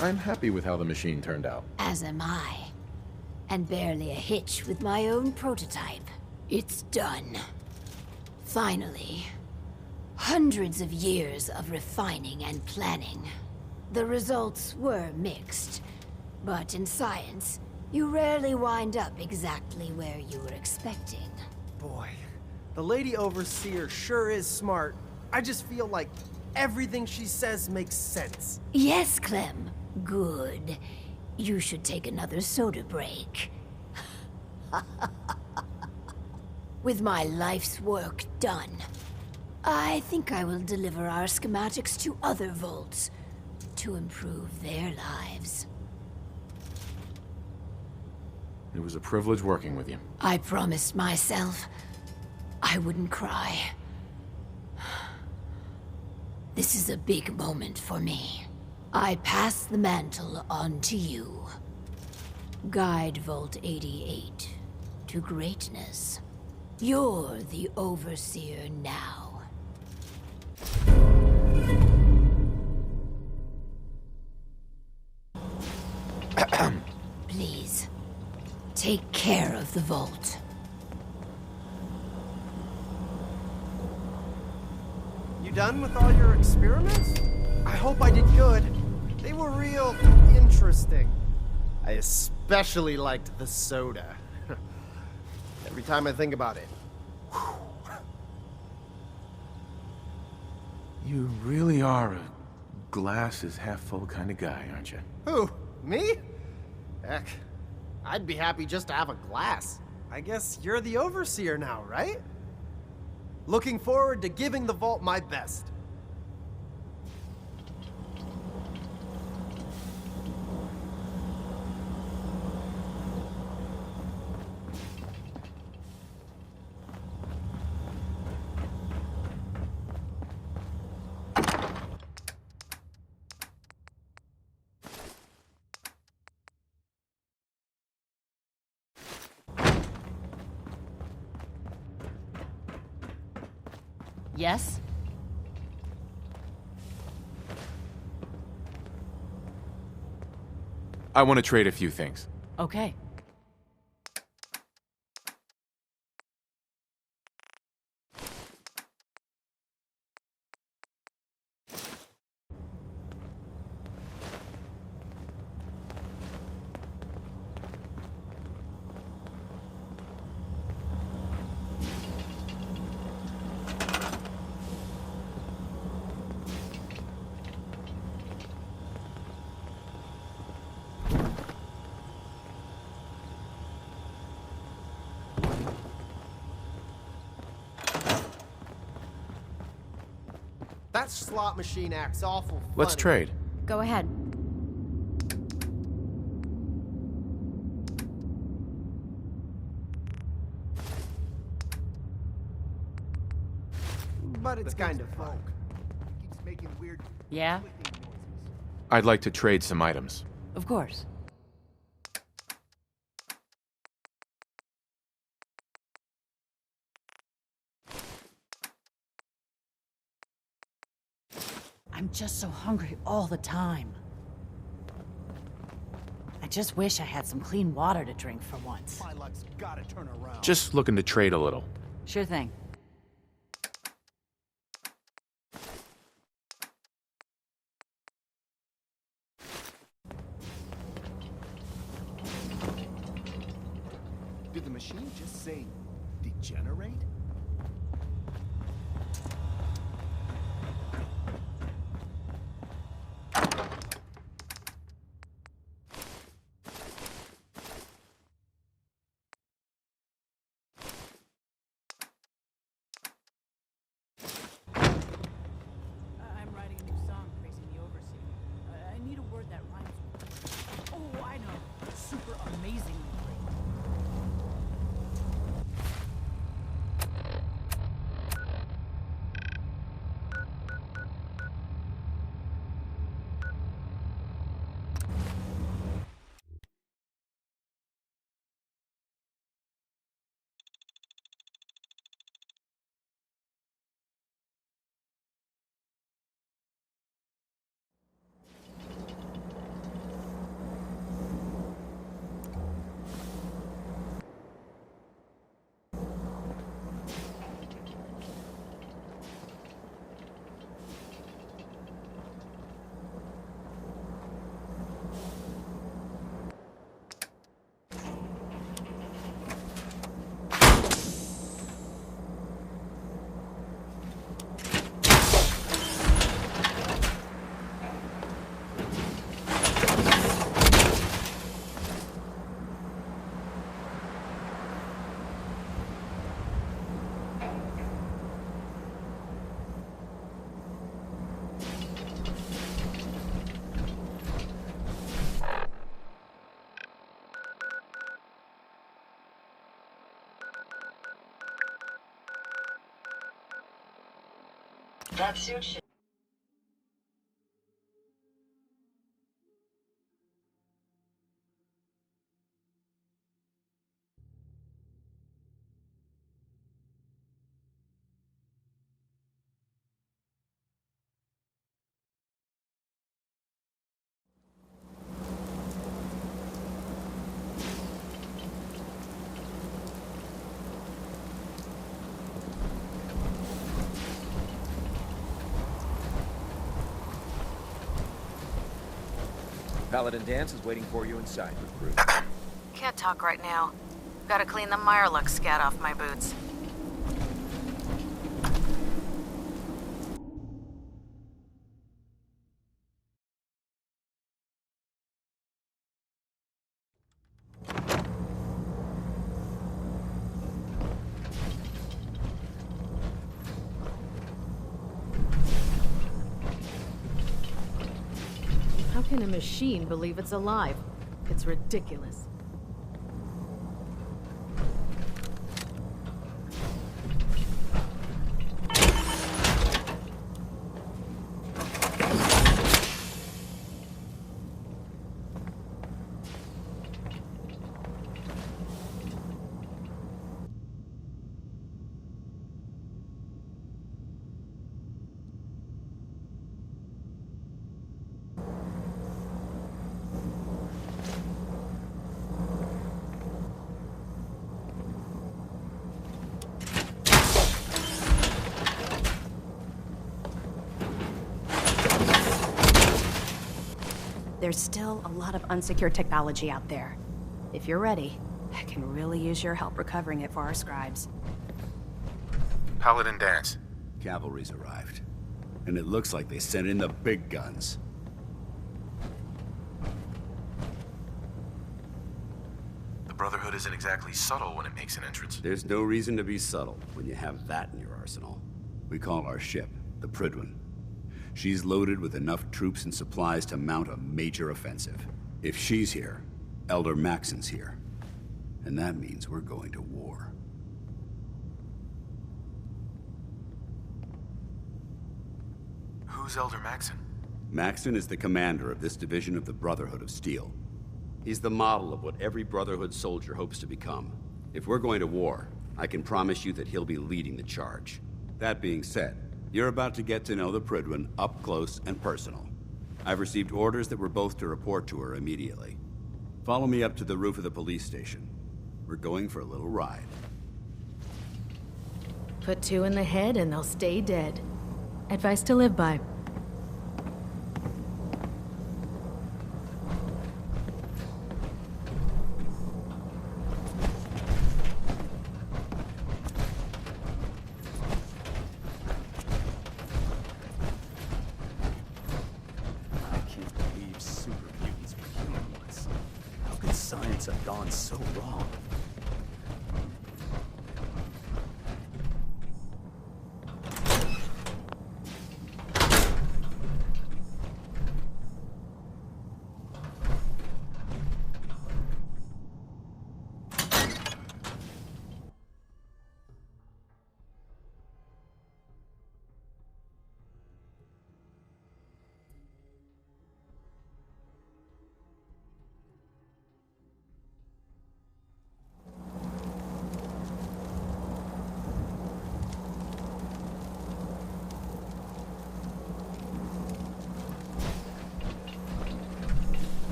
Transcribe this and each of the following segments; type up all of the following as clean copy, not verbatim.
I'm happy with how the machine turned out. As am I. And barely a hitch with my own prototype. It's done. Finally. Hundreds of years of refining and planning. The results were mixed. But in science, you rarely wind up exactly where you were expecting. Boy, the lady overseer sure is smart. I just feel like everything she says makes sense. Yes, Clem. Good. You should take another soda break. With my life's work done, I think I will deliver our schematics to other vaults to improve their lives. It was a privilege working with you. I promised myself I wouldn't cry. This is a big moment for me. I pass the mantle on to you. Guide Vault 88 to greatness. You're the overseer now. Please, take care of the vault. You done with all your experiments? I hope I did good. They were real interesting. I especially liked the soda. Every time I think about it. You really are a glass is half full kind of guy, aren't you? Who? Me? Heck, I'd be happy just to have a glass. I guess you're the overseer now, right? Looking forward to giving the vault my best. Yes? I want to trade a few things. Okay. That slot machine acts awful funny. Let's trade. Go ahead. But it's kind of fun. Keeps making weird Yeah? clicking noises. I'd like to trade some items. Of course. I'm just so hungry all the time. I just wish I had some clean water to drink for once. My luck's gotta turn around. Just looking to trade a little. Sure thing. Did the machine just say degenerate? I'm writing a new song praising the overseer. I need a word that rhymes with. Oh, I know. Super amazingly great. That suit should... Paladin Dance is waiting for you inside, recruit. Can't talk right now. Gotta clean the Mirelux scat off my boots. How can a machine believe it's alive? It's ridiculous. There's still a lot of unsecured technology out there. If you're ready, I can really use your help recovering it for our scribes. Paladin Dance. Cavalry's arrived. And it looks like they sent in the big guns. The Brotherhood isn't exactly subtle when it makes an entrance. There's no reason to be subtle when you have that in your arsenal. We call our ship the Prydwen. She's loaded with enough troops and supplies to mount a major offensive. If she's here, Elder Maxon's here. And that means we're going to war. Who's Elder Maxon? Maxon is the commander of this division of the Brotherhood of Steel. He's the model of what every Brotherhood soldier hopes to become. If we're going to war, I can promise you that he'll be leading the charge. That being said, you're about to get to know the Prydwen up close and personal. I've received orders that we're both to report to her immediately. Follow me up to the roof of the police station. We're going for a little ride. Put two in the head and they'll stay dead. Advice to live by. Science have gone so wrong.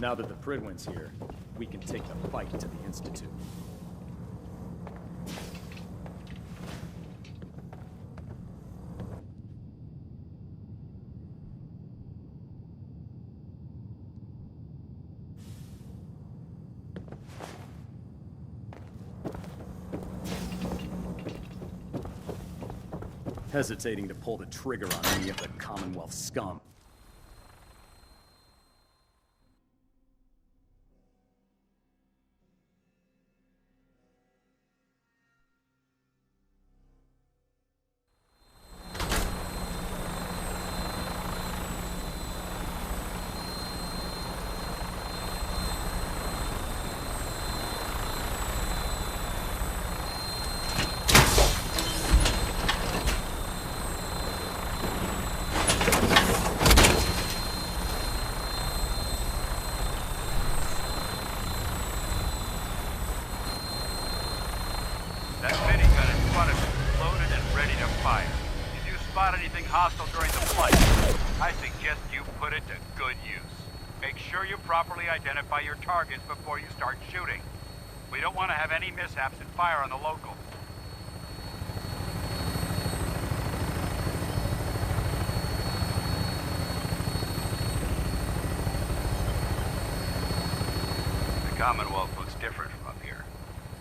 Now that the Prydwen's here, we can take the fight to the Institute. hesitating to pull the trigger on any of the Commonwealth scum. Hostile during the flight. I suggest you put it to good use. Make sure you properly identify your targets before you start shooting. We don't want to have any mishaps and fire on the locals. The Commonwealth looks different from up here,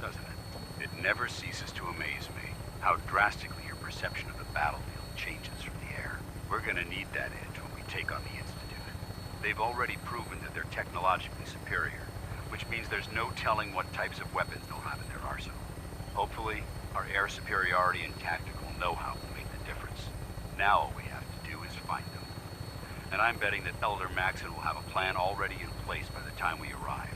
doesn't it? It never ceases to amaze me how drastically your perception of the battlefield changes from the air. We're gonna need that edge when we take on the Institute. They've already proven that they're technologically superior, which means there's no telling what types of weapons they'll have in their arsenal. Hopefully, our air superiority and tactical know-how will make the difference. Now all we have to do is find them. And I'm betting that Elder Maxon will have a plan already in place by the time we arrive.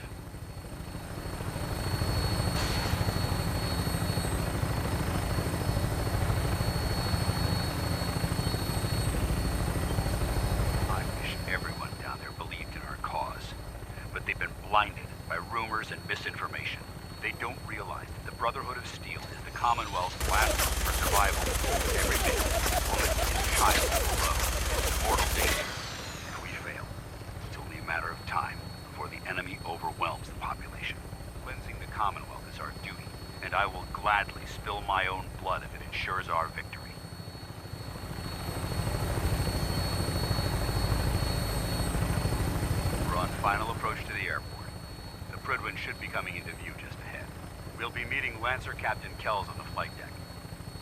Blinded by rumors and misinformation. They don't realize that the Brotherhood of Steel is the Commonwealth's last hope for survival. Everything is woman and child below is mortal danger. If we fail, it's only a matter of time before the enemy overwhelms the population. Cleansing the Commonwealth is our duty, and I will gladly spill my own blood if it ensures our victory. We're on final approach to the airport. Prydwen should be coming into view just ahead. We'll be meeting Lancer Captain Kells on the flight deck.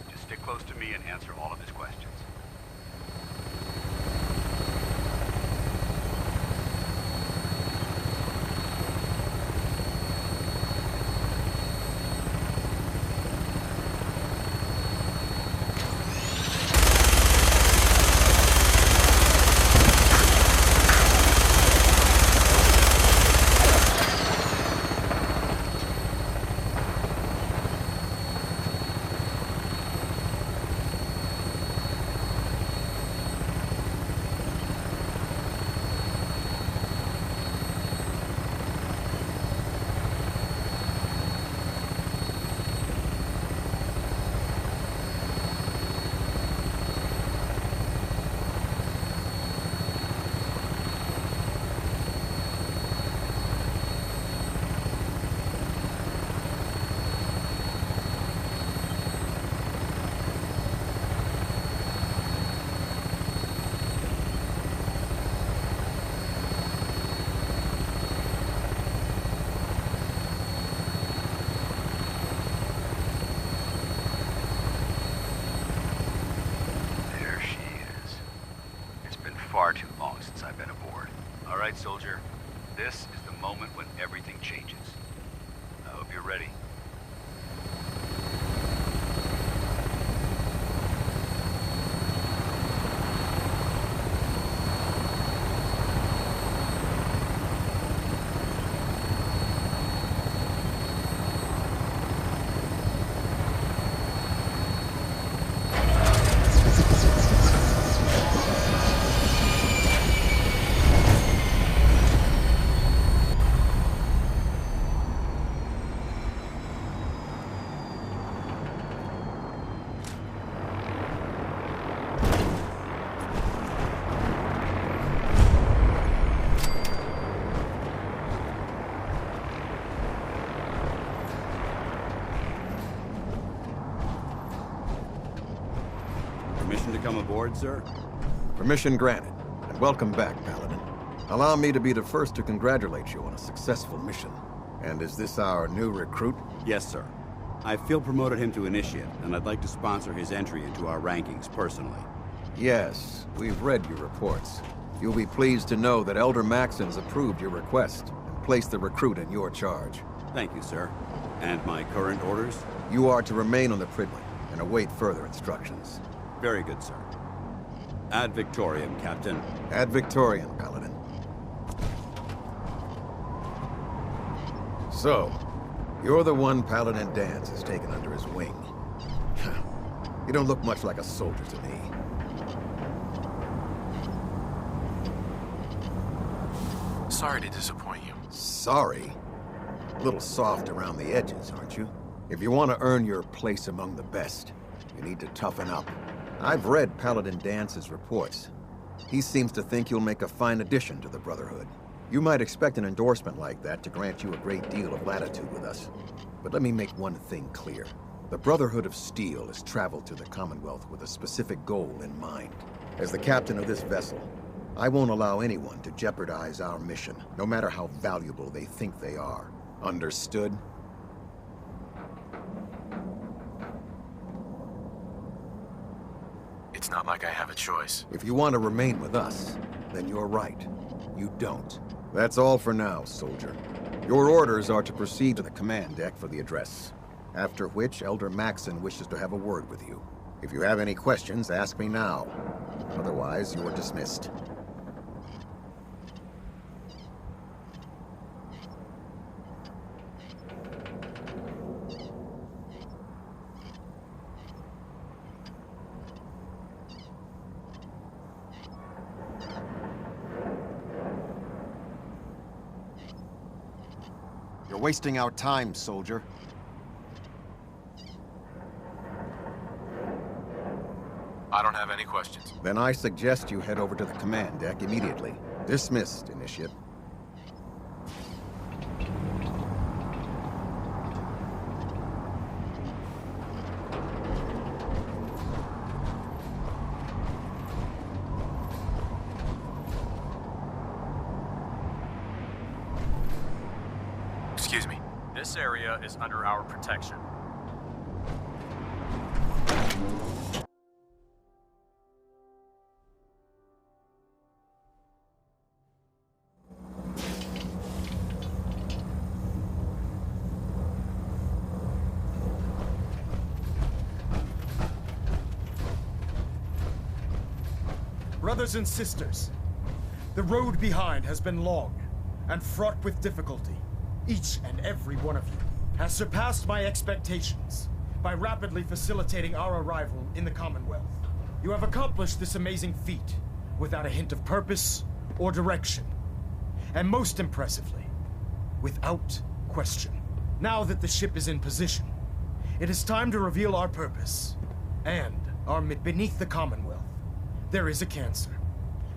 Just stick close to me and answer all of his questions. Far too long since I've been aboard. All right, soldier. This is the moment when everything changes. I hope you're ready. Permission to come aboard, sir? Permission granted, and welcome back, Paladin. Allow me to be the first to congratulate you on a successful mission. And is this our new recruit? Yes, sir. I feel promoted him to initiate, and I'd like to sponsor his entry into our rankings personally. Yes, we've read your reports. You'll be pleased to know that Elder Maxon's approved your request and placed the recruit in your charge. Thank you, sir. And my current orders? You are to remain on the Pridwin and await further instructions. Very good, sir. Ad Victoriam, Captain. Ad Victoriam, Paladin. So, you're the one Paladin Danse has taken under his wing. You don't look much like a soldier to me. Sorry to disappoint you. Sorry? A little soft around the edges, aren't you? If you want to earn your place among the best, you need to toughen up. I've read Paladin Dance's reports. He seems to think you'll make a fine addition to the Brotherhood. You might expect an endorsement like that to grant you a great deal of latitude with us. But let me make one thing clear. The Brotherhood of Steel has traveled to the Commonwealth with a specific goal in mind. As the captain of this vessel, I won't allow anyone to jeopardize our mission, no matter how valuable they think they are. Understood? It's not like I have a choice. If you want to remain with us, then you're right. You don't. That's all for now, soldier. Your orders are to proceed to the command deck for the address. After which, Elder Maxon wishes to have a word with you. If you have any questions, ask me now. Otherwise, you are dismissed. You're wasting our time, soldier. I don't have any questions. Then I suggest you head over to the command deck immediately. Dismissed, Initiate. Excuse me. This area is under our protection. Brothers and sisters, the road behind has been long and fraught with difficulty. Each and every one of you has surpassed my expectations by rapidly facilitating our arrival in the Commonwealth. You have accomplished this amazing feat without a hint of purpose or direction. And most impressively, without question. Now that the ship is in position, it is time to reveal our purpose and our beneath the Commonwealth. There is a cancer,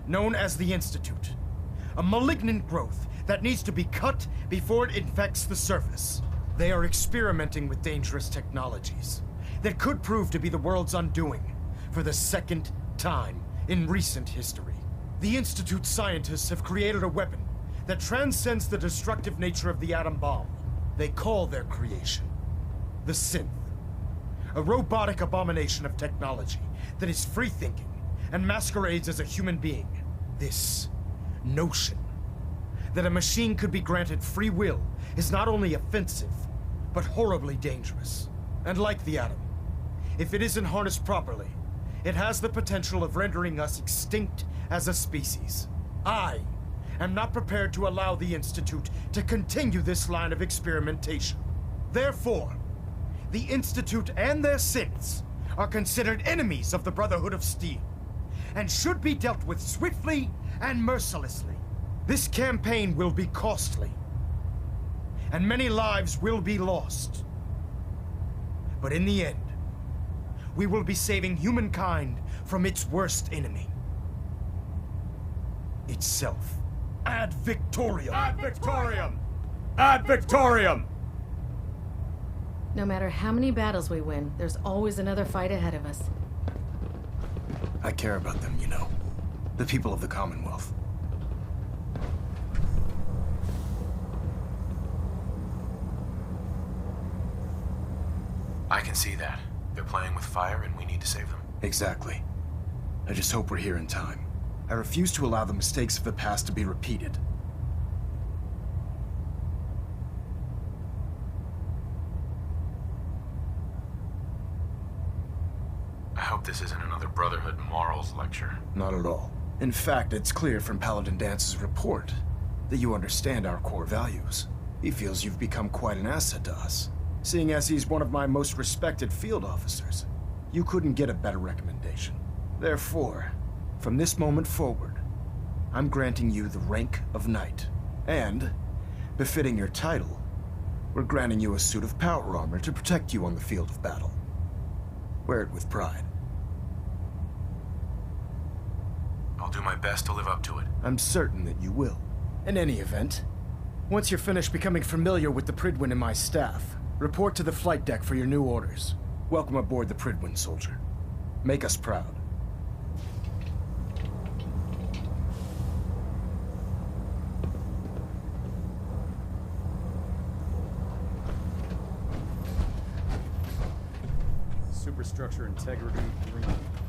known as the Institute. A malignant growth that needs to be cut before it infects the surface. They are experimenting with dangerous technologies that could prove to be the world's undoing for the second time in recent history. The Institute's scientists have created a weapon that transcends the destructive nature of the atom bomb. They call their creation the Synth, a robotic abomination of technology that is free-thinking and masquerades as a human being. This notion that a machine could be granted free will is not only offensive, but horribly dangerous. And like the atom, if it isn't harnessed properly, it has the potential of rendering us extinct as a species. I am not prepared to allow the Institute to continue this line of experimentation. Therefore, the Institute and their synths are considered enemies of the Brotherhood of Steel, and should be dealt with swiftly and mercilessly. This campaign will be costly, and many lives will be lost. But in the end, we will be saving humankind from its worst enemy. Itself. Ad Victoriam! Ad Victoriam! Ad Victoriam! No matter how many battles we win, there's always another fight ahead of us. I care about them, you know. The people of the Commonwealth. I can see that. They're playing with fire and we need to save them. Exactly. I just hope we're here in time. I refuse to allow the mistakes of the past to be repeated. I hope this isn't another Brotherhood morals lecture. Not at all. In fact, it's clear from Paladin Dance's report that you understand our core values. He feels you've become quite an asset to us. Seeing as he's one of my most respected field officers, you couldn't get a better recommendation. Therefore, from this moment forward, I'm granting you the rank of Knight. And, befitting your title, we're granting you a suit of power armor to protect you on the field of battle. Wear it with pride. I'll do my best to live up to it. I'm certain that you will. In any event, once you're finished becoming familiar with the Pridwin and my staff, report to the flight deck for your new orders. Welcome aboard the Pridwin, soldier. Make us proud. Superstructure integrity green.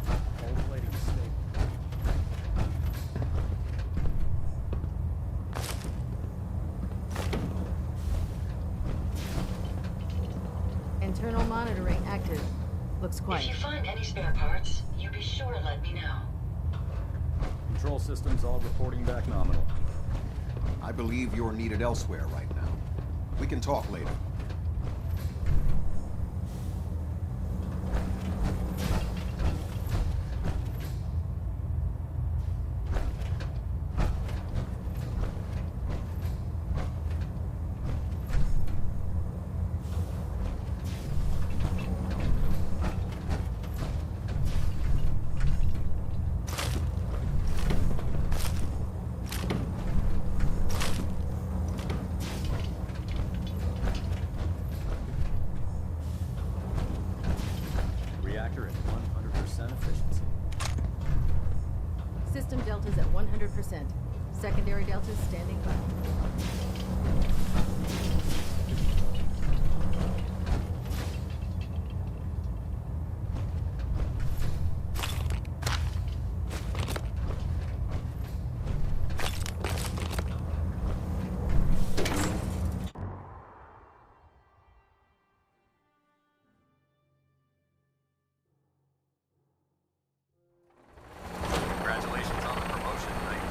All plating stable. Internal monitoring active. Looks quiet. If you find any spare parts, you be sure to let me know. Control systems all reporting back nominal. I believe you're needed elsewhere right now. We can talk later. Reactor at 100% efficiency. System deltas at 100%. Secondary deltas standing by. Congratulations on the promotion, Knight.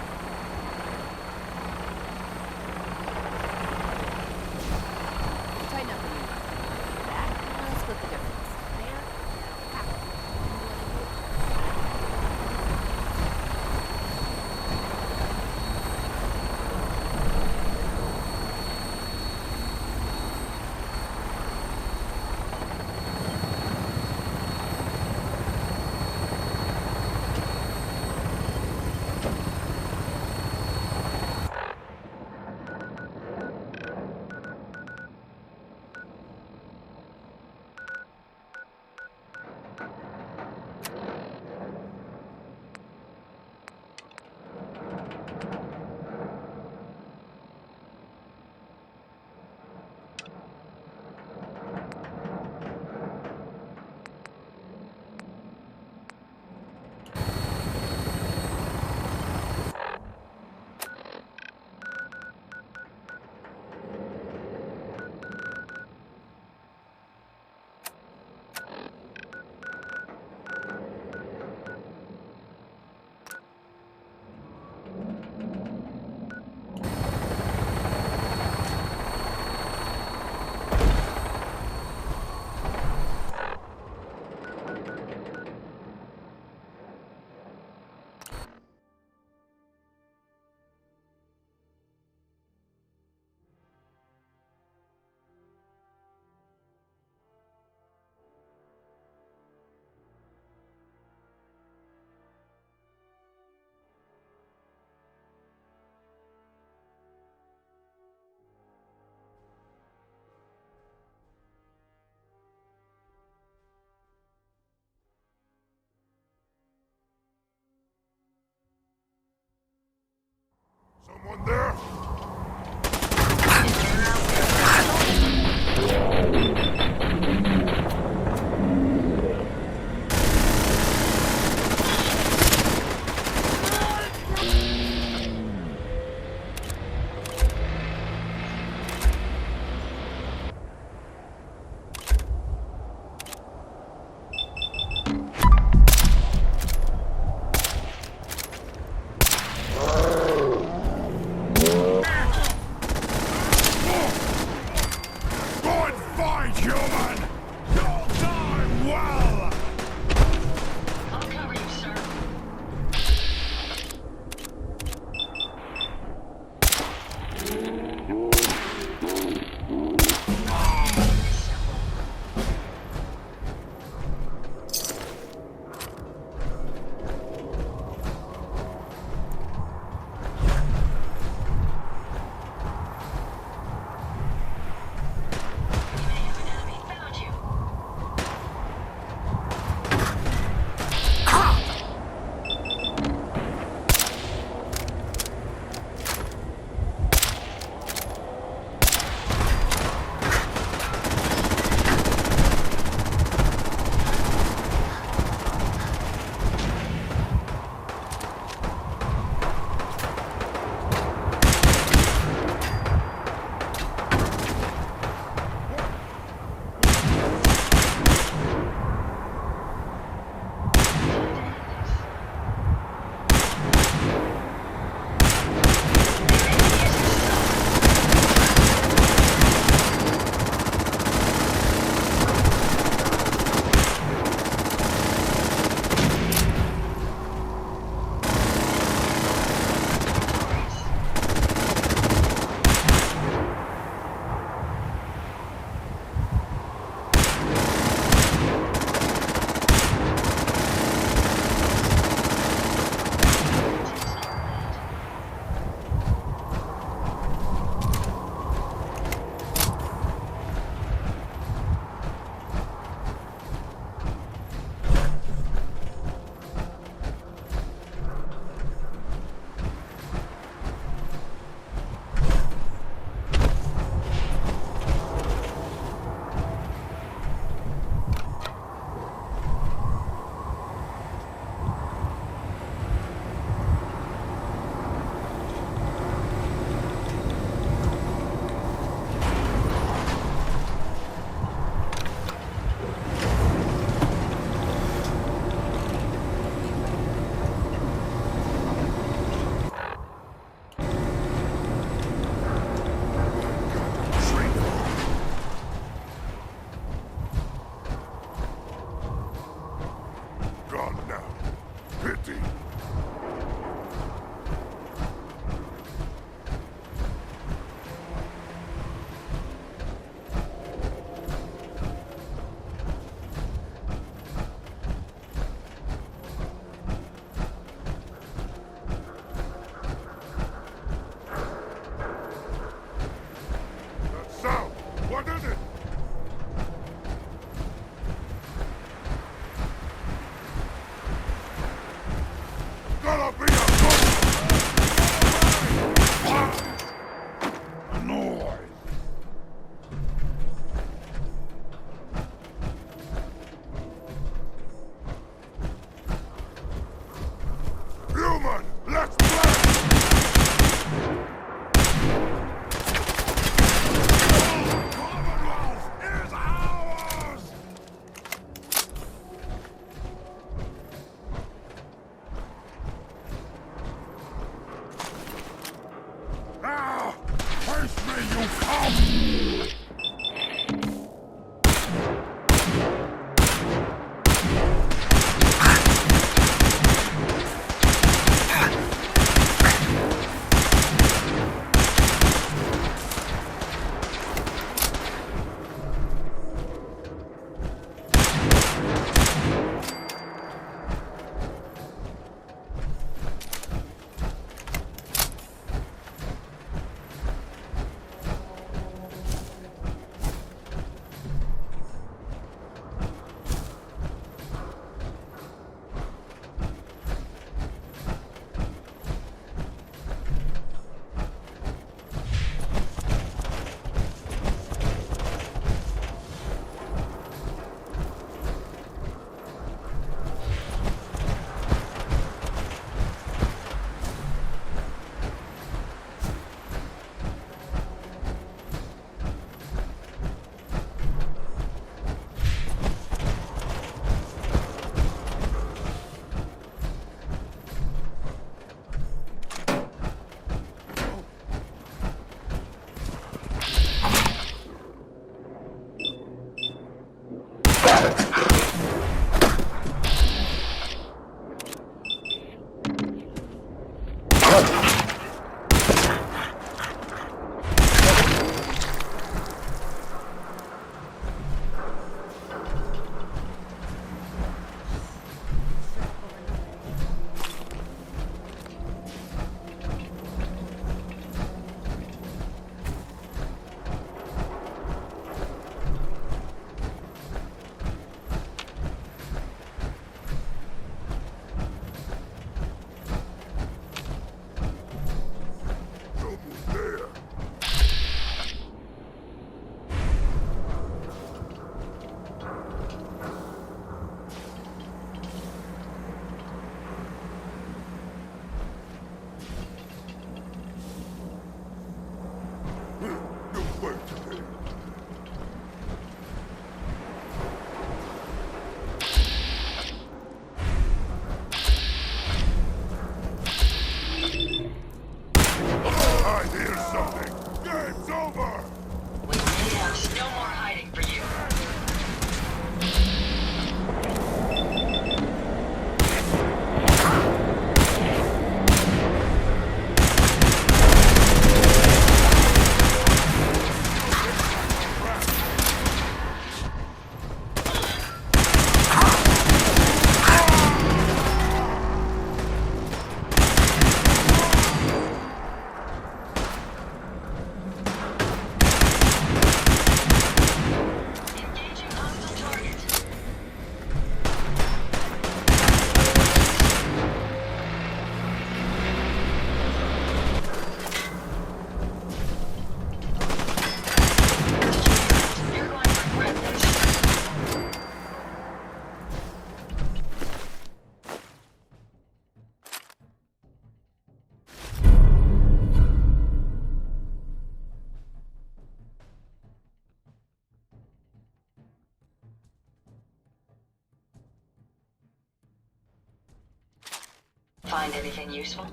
Anything useful?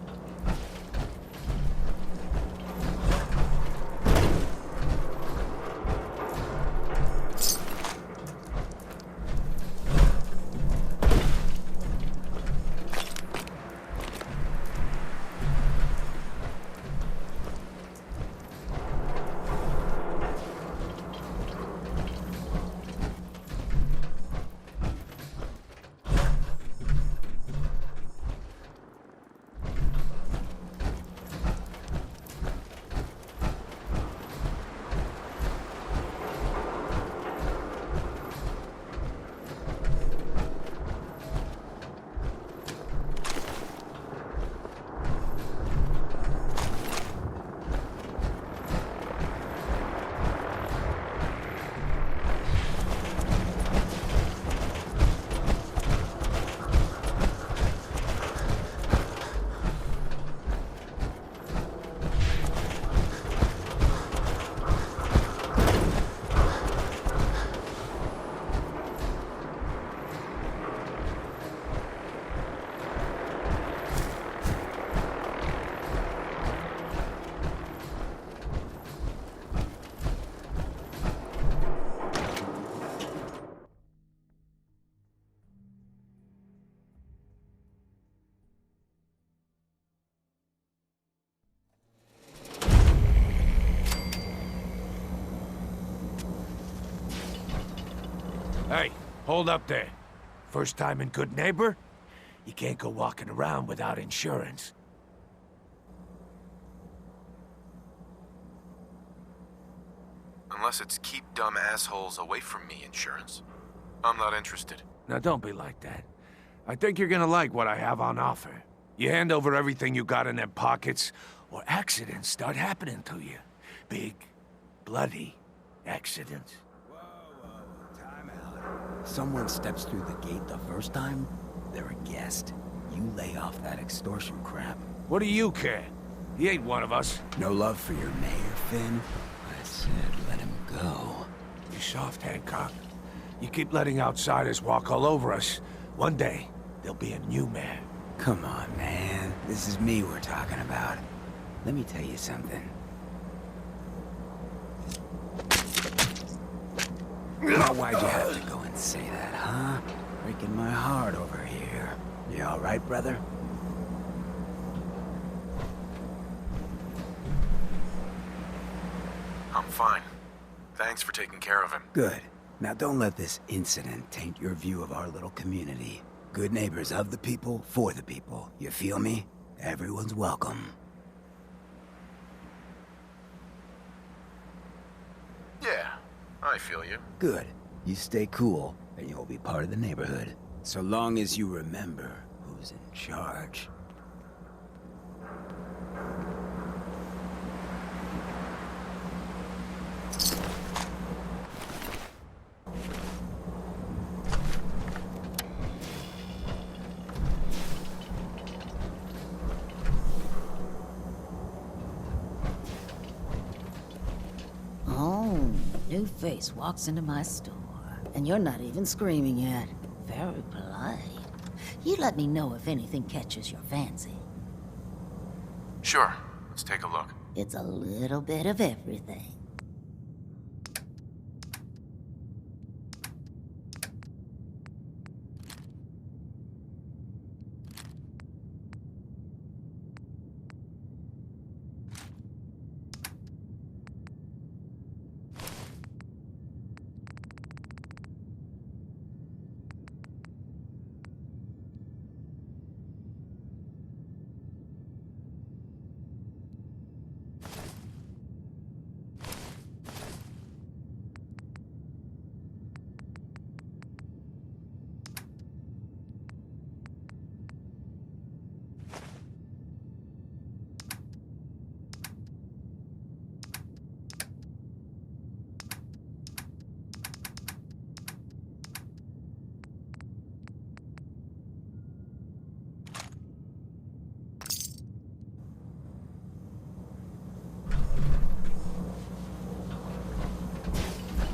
Hey, hold up there. First time in Good Neighbor? You can't go walking around without insurance. Unless it's keep dumb assholes away from me insurance. I'm not interested. Now don't be like that. I think you're gonna like what I have on offer. You hand over everything you got in them pockets, or accidents start happening to you. Big, bloody accidents. Someone steps through the gate the first time, they're a guest. You lay off that extortion crap. What do you care? He ain't one of us. No love for your mayor, Finn? I said let him go. You soft, Hancock. You keep letting outsiders walk all over us. One day, there'll be a new mayor. Come on, man. This is me we're talking about. Let me tell you something. Now, why'd you have to go and say that, huh? Breaking my heart over here. You all right, brother? I'm fine. Thanks for taking care of him. Good. Now don't let this incident taint your view of our little community. Good neighbors of the people, for the people. You feel me? Everyone's welcome. Yeah, I feel you. Good. You stay cool, and you'll be part of the neighborhood. So long as you remember who's in charge. New face walks into my store, and you're not even screaming yet. Very polite. You let me know if anything catches your fancy. Sure. Let's take a look. It's a little bit of everything.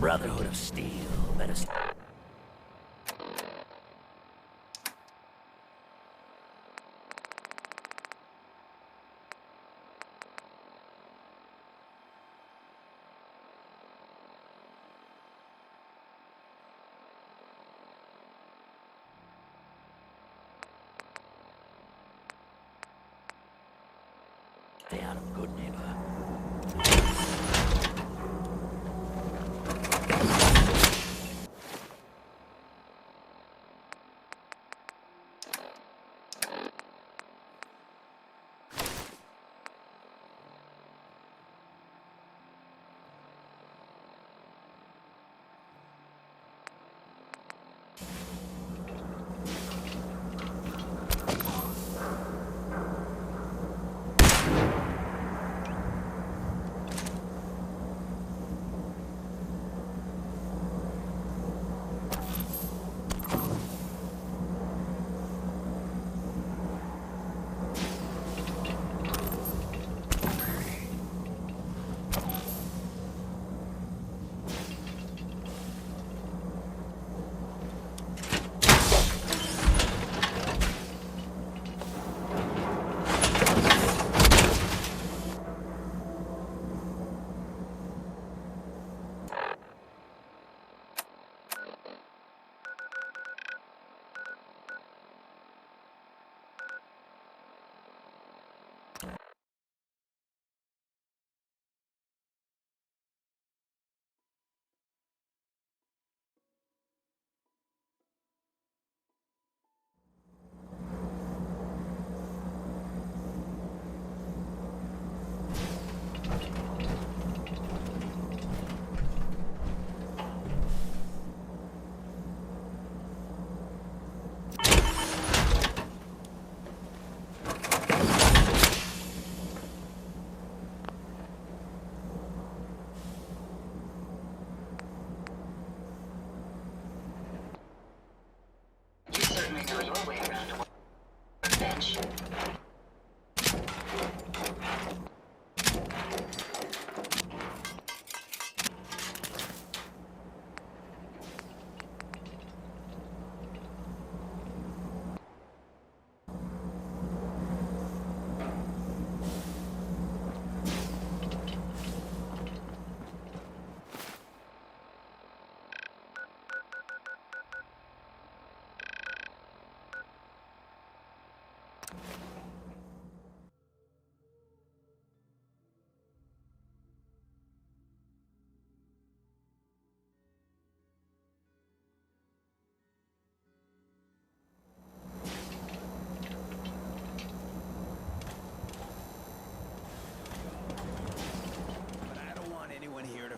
Brotherhood of Steel, better Stay out of good neighbor.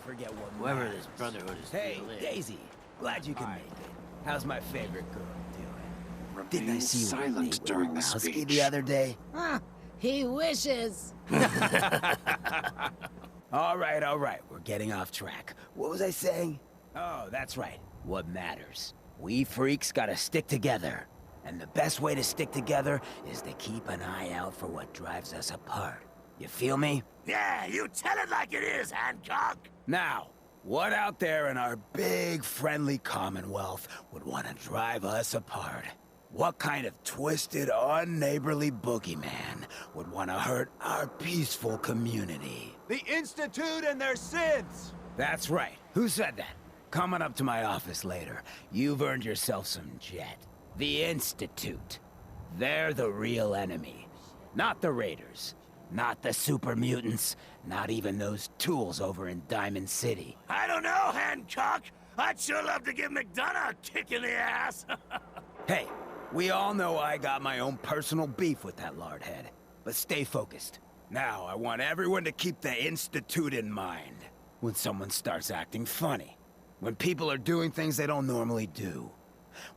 Forget what whoever this brotherhood is. Hey, Daisy. Glad you can make it. How's my favorite girl doing? Didn't I see you silent during the speech the other day? Huh, he wishes. All right. We're getting off track. What was I saying? Oh, that's right. What matters. We freaks gotta stick together. And the best way to stick together is to keep an eye out for what drives us apart. You feel me? Yeah, you tell it like it is, Hancock. Now, what out there in our big, friendly Commonwealth would want to drive us apart? What kind of twisted, unneighborly boogeyman would want to hurt our peaceful community? The Institute and their sins! That's right. Who said that? Coming up to my office later. You've earned yourself some jet. The Institute. They're the real enemy. Not the Raiders. Not the super mutants. Not even those tools over in Diamond City. I don't know, Hancock. I'd sure love to give McDonough a kick in the ass. Hey, we all know I got my own personal beef with that lardhead. But stay focused. Now, I want everyone to keep the Institute in mind. When someone starts acting funny. When people are doing things they don't normally do.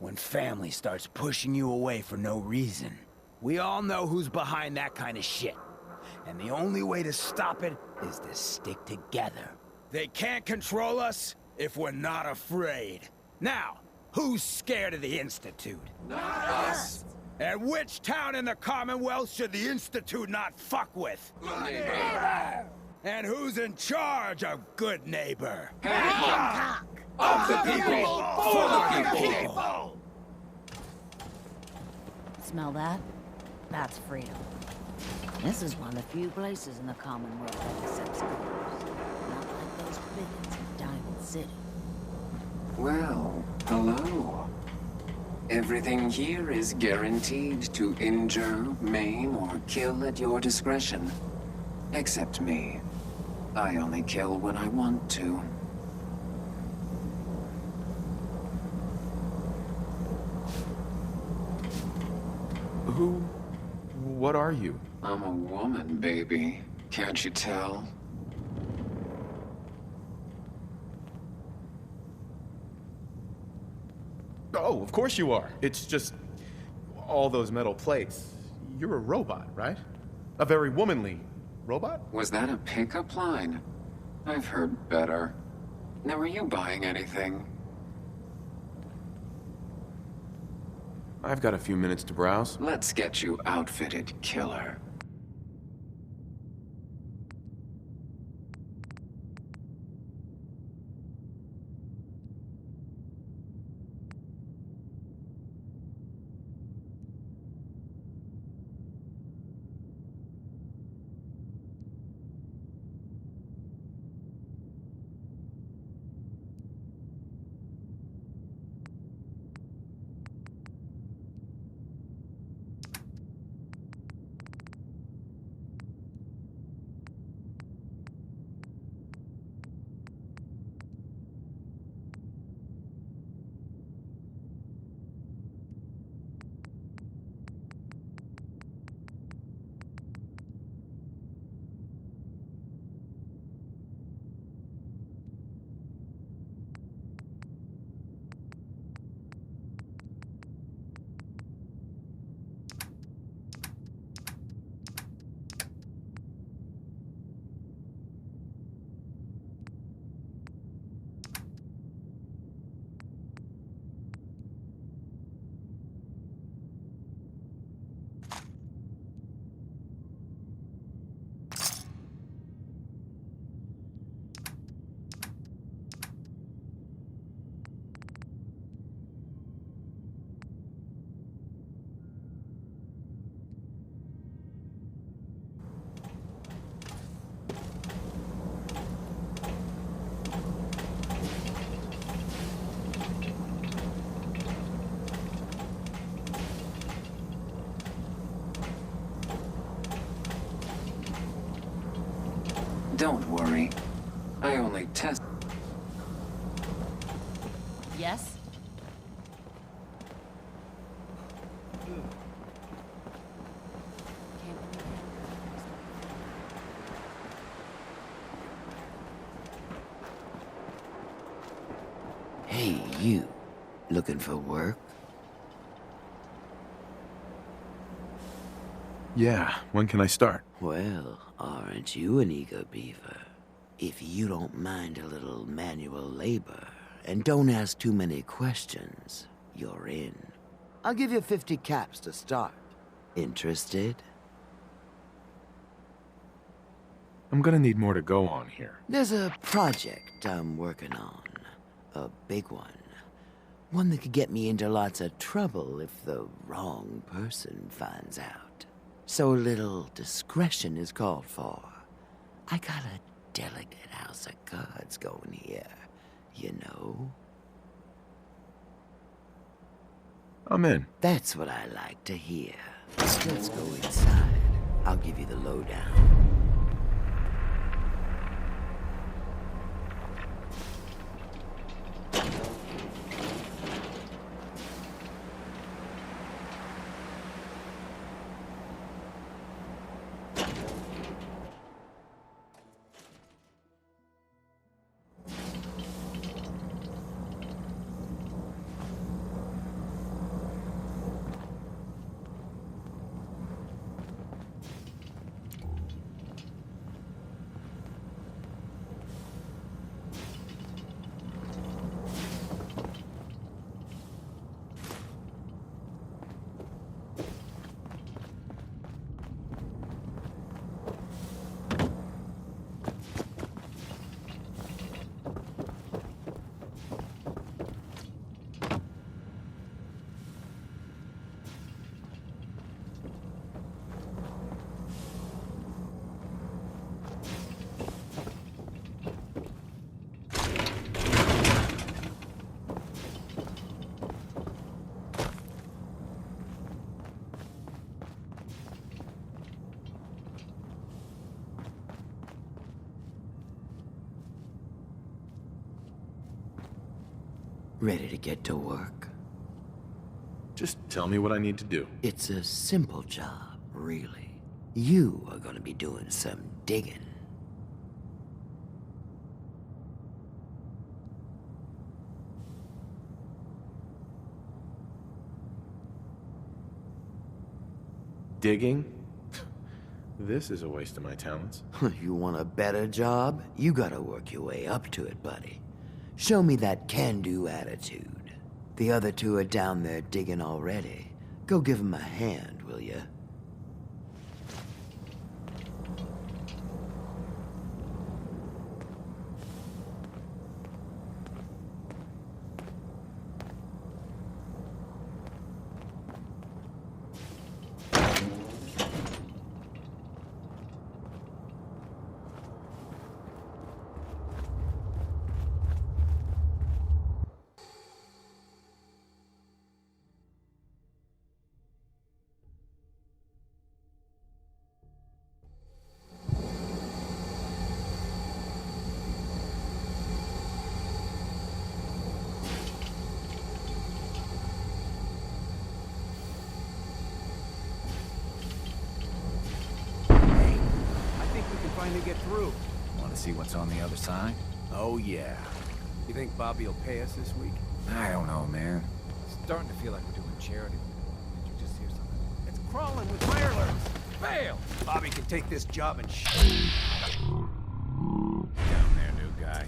When family starts pushing you away for no reason. We all know who's behind that kind of shit. And the only way to stop it is to stick together. They can't control us if we're not afraid. Now, who's scared of the Institute? Not us! And which town in the Commonwealth should the Institute not fuck with? Good neighbor! And who's in charge of good neighbor? Hancock! Of the people! For the people! Smell that? That's freedom. This is one of the few places in the Commonwealth that accepts colors. Not like those bigots in Diamond City. Well, hello. Everything here is guaranteed to injure, maim, or kill at your discretion. Except me. I only kill when I want to. What are you? I'm a woman, baby. Can't you tell? Oh, of course you are. It's just all those metal plates. You're a robot, right? A very womanly robot? Was that a pickup line? I've heard better. Now, are you buying anything? I've got a few minutes to browse. Let's get you outfitted, killer. Don't worry. I only test. Yes? Hey, you. Looking for work? Yeah, when can I start? Well, aren't you an eager beaver? If you don't mind a little manual labor, and don't ask too many questions, you're in. I'll give you 50 caps to start. Interested? I'm gonna need more to go on here. There's a project I'm working on. A big one. One that could get me into lots of trouble if the wrong person finds out. So a little discretion is called for. I got a delicate house of cards going here, you know? I'm in. That's what I like to hear. Let's go inside. I'll give you the lowdown. Ready to get to work? Just tell me what I need to do. It's a simple job, really. You are gonna be doing some digging. Digging? This is a waste of my talents. You want a better job? You gotta work your way up to it, buddy. Show me that can-do attitude. The other two are down there digging already. Go give them a hand, will ya? To get through. Want to see what's on the other side? Oh, yeah. You think Bobby will pay us this week? I don't know, man. Starting to feel like we're doing charity. Did you just hear something? It's crawling with mirelurks. Fail! Bobby can take this job and Down there, new guy.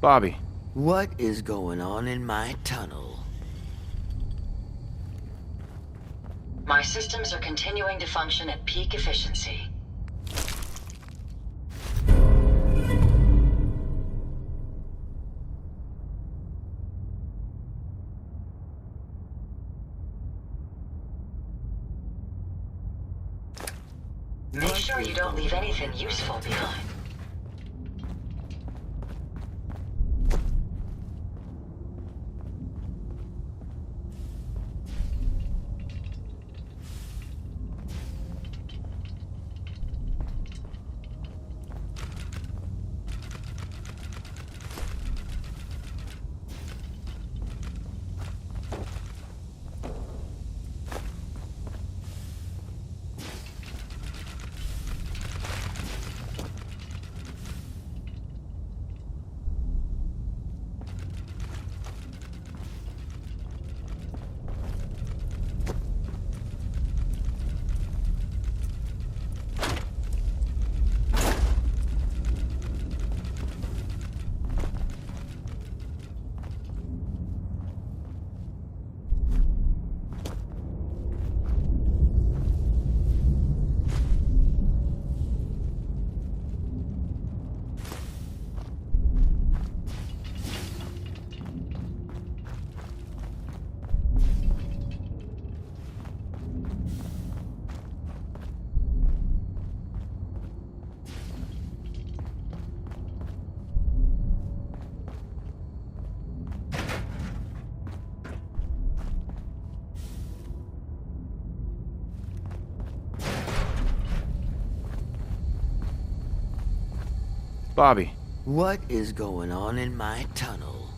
Bobby. What is going on in my tunnel? My systems are continuing to function at peak efficiency. Make sure you don't leave anything useful behind. Bobby. What is going on in my tunnel?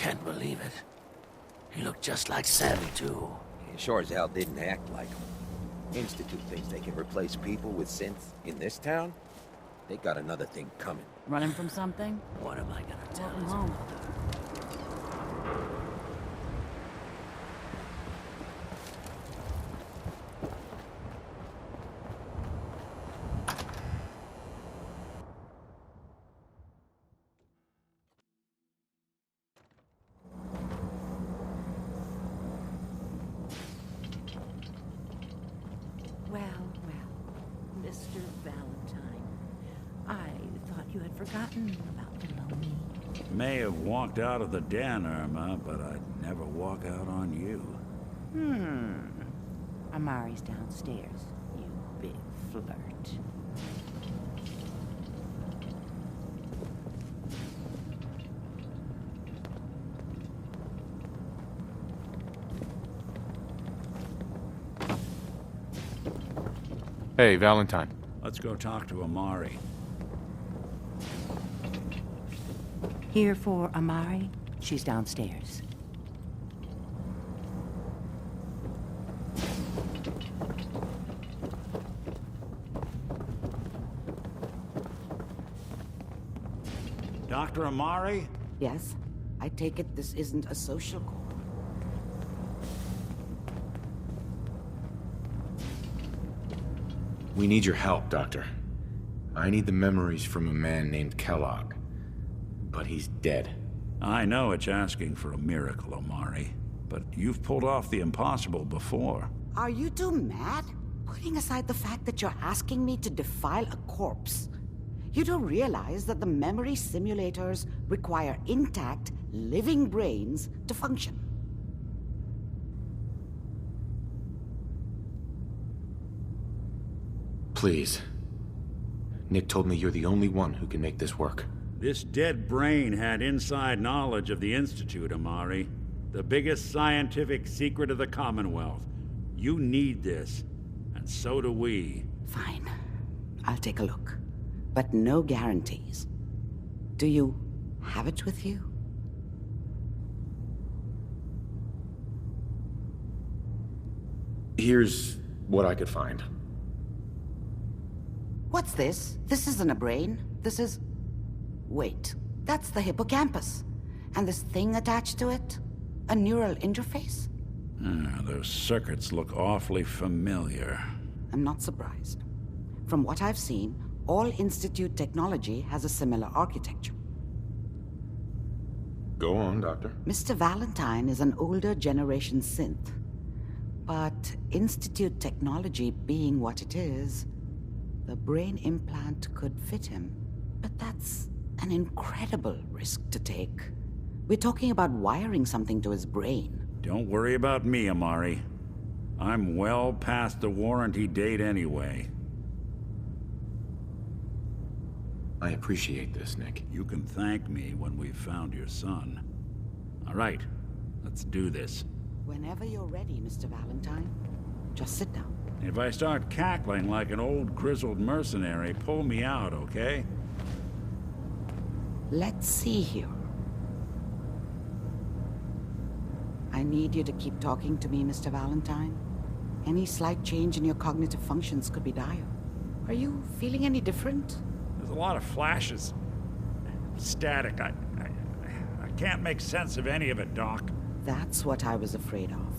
can't believe it. He looked just like Sam, too. He sure as hell didn't act like him. Institute thinks they can replace people with synths in this town? They got another thing coming. Running from something? What am I gonna tell Welcome his home. mother? Mr. Valentine. I thought you had forgotten about below me. May have walked out of the den, Irma, but I'd never walk out on you. Amari's downstairs, you big flirt. Hey, Valentine. Let's go talk to Amari. Here for Amari? She's downstairs. Dr. Amari? Yes? I take it this isn't a social call. We need your help, Doctor. I need the memories from a man named Kellogg. But he's dead. I know it's asking for a miracle, Amari, but you've pulled off the impossible before. Are you two mad? Putting aside the fact that you're asking me to defile a corpse, you don't realize that the memory simulators require intact, living brains to function. Please. Nick told me you're the only one who can make this work. This dead brain had inside knowledge of the Institute, Amari. The biggest scientific secret of the Commonwealth. You need this, and so do we. Fine. I'll take a look. But no guarantees. Do you have it with you? Here's what I could find. What's this? This isn't a brain. This is... Wait, that's the hippocampus. And this thing attached to it? A neural interface? Those circuits look awfully familiar. I'm not surprised. From what I've seen, all Institute technology has a similar architecture. Go on, Doctor. Mr. Valentine is an older generation synth. But Institute technology being what it is, the brain implant could fit him. But that's an incredible risk to take. We're talking about wiring something to his brain. Don't worry about me, Amari. I'm well past the warranty date anyway. I appreciate this, Nick. You can thank me when we've found your son. All right, let's do this. Whenever you're ready, Mr. Valentine. Just sit down. If I start cackling like an old grizzled mercenary, pull me out, okay? Let's see here. I need you to keep talking to me, Mr. Valentine. Any slight change in your cognitive functions could be dire. Are you feeling any different? There's a lot of flashes. Static. I can't make sense of any of it, Doc. That's what I was afraid of.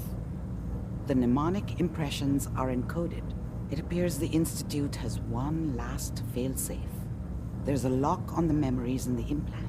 The mnemonic impressions are encoded. It appears the Institute has one last failsafe. There's a lock on the memories in the implant.